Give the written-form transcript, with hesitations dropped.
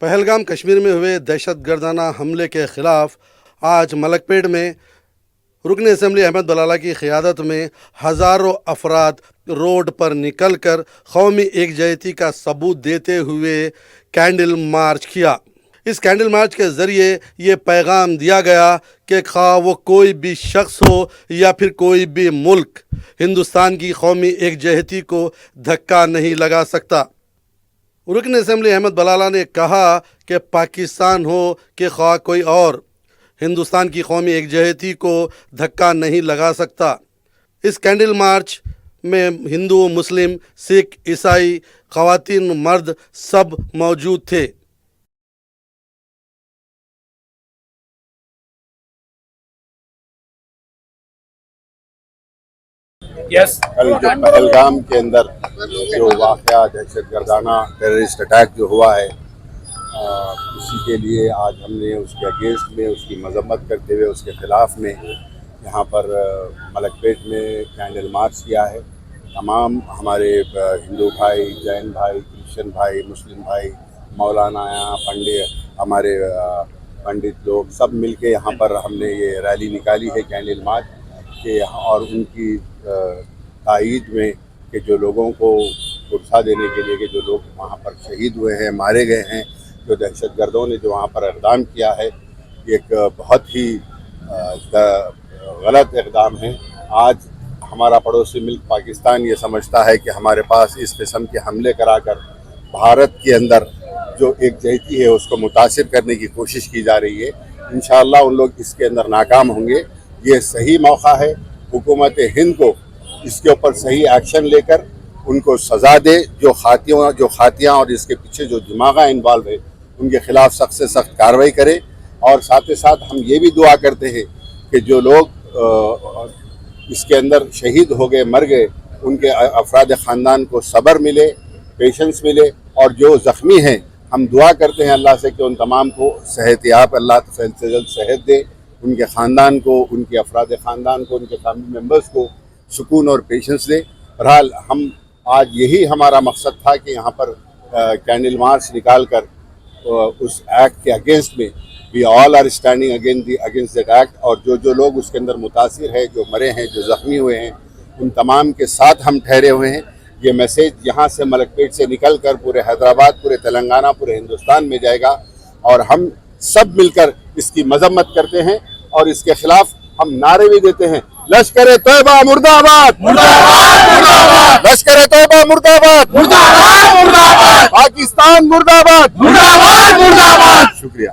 پہلگام کشمیر میں ہوئے دہشت گردانہ حملے کے خلاف آج ملک پیٹ میں رکن اسمبلی احمد بلالہ کی قیادت میں ہزاروں افراد روڈ پر نکل کر قومی یکجہتی کا ثبوت دیتے ہوئے کینڈل مارچ کیا۔ اس کینڈل مارچ کے ذریعے یہ پیغام دیا گیا کہ خواہ وہ کوئی بھی شخص ہو یا پھر کوئی بھی ملک ہندوستان کی قومی یکجہتی کو دھکا نہیں لگا سکتا۔ رکن اسمبلی احمد بلالہ نے کہا کہ پاکستان ہو کہ خواہ کوئی اور ہندوستان کی قومی یکجہتی کو دھکا نہیں لگا سکتا۔ اس کینڈل مارچ میں ہندو، مسلم، سکھ، عیسائی، خواتین، مرد سب موجود تھے۔ کل جو پہلگام کے اندر جو واقعہ دہشت گردانہ ٹیررسٹ اٹیک جو ہوا ہے، اسی کے لیے آج ہم نے اس کے اگینسٹ میں اس کی مذمت کرتے ہوئے اس کے خلاف میں یہاں پر ملک پیٹ میں کینڈل مارچ کیا ہے۔ تمام ہمارے ہندو بھائی، جین بھائی، کرسچن بھائی، مسلم بھائی، مولانا ہمارے پنڈت لوگ سب مل کے یہاں پر ہم نے یہ ریلی نکالی ہے کینڈل مارچ کہ اور ان کی تائید میں کہ جو لوگوں کو پرسہ دینے کے لیے کہ جو لوگ وہاں پر شہید ہوئے ہیں، مارے گئے ہیں، جو دہشت گردوں نے جو وہاں پر اقدام کیا ہے، یہ ایک بہت ہی غلط اقدام ہے۔ آج ہمارا پڑوسی ملک پاکستان یہ سمجھتا ہے کہ ہمارے پاس اس قسم کے حملے کرا کر بھارت کے اندر جو یکجہتی ہے اس کو متاثر کرنے کی کوشش کی جا رہی ہے۔ انشاءاللہ ان لوگ اس کے اندر ناکام ہوں گے۔ یہ صحیح موقع ہے حکومت ہند کو اس کے اوپر صحیح ایکشن لے کر ان کو سزا دے، جو خاتیاں اور اس کے پیچھے جو دماغہ انوالو ہے ان کے خلاف سخت سے سخت کارروائی کرے۔ اور ساتھ ہی ساتھ ہم یہ بھی دعا کرتے ہیں کہ جو لوگ اس کے اندر شہید ہو گئے، مر گئے، ان کے افراد خاندان کو صبر ملے، پیشنس ملے، اور جو زخمی ہیں ہم دعا کرتے ہیں اللہ سے کہ ان تمام کو صحت یاب اللہ سے جلد صحت دے، ان کے خاندان کو، ان کے افراد خاندان کو، ان کے فیملی ممبرز کو سکون اور پیشنس دے۔ بہرحال ہم آج یہی ہمارا مقصد تھا کہ یہاں پر کینڈل مارچ نکال کر اس ایکٹ کے اگینسٹ میں we all are standing against that act, اور جو لوگ اس کے اندر متاثر ہیں، جو مرے ہیں، جو زخمی ہوئے ہیں، ان تمام کے ساتھ ہم ٹھہرے ہوئے ہیں۔ یہ میسیج یہاں سے ملک پیٹ سے نکل کر پورے حیدرآباد، پورے تلنگانہ، پورے ہندوستان میں جائے گا، اور ہم سب مل کر اس کی مذمت کرتے ہیں اور اس کے خلاف ہم نعرے بھی دیتے ہیں۔ لشکر طیبہ مرد آباد، لشکر طیبہ مرد آباد، پاکستان مرد آباد، شکریہ۔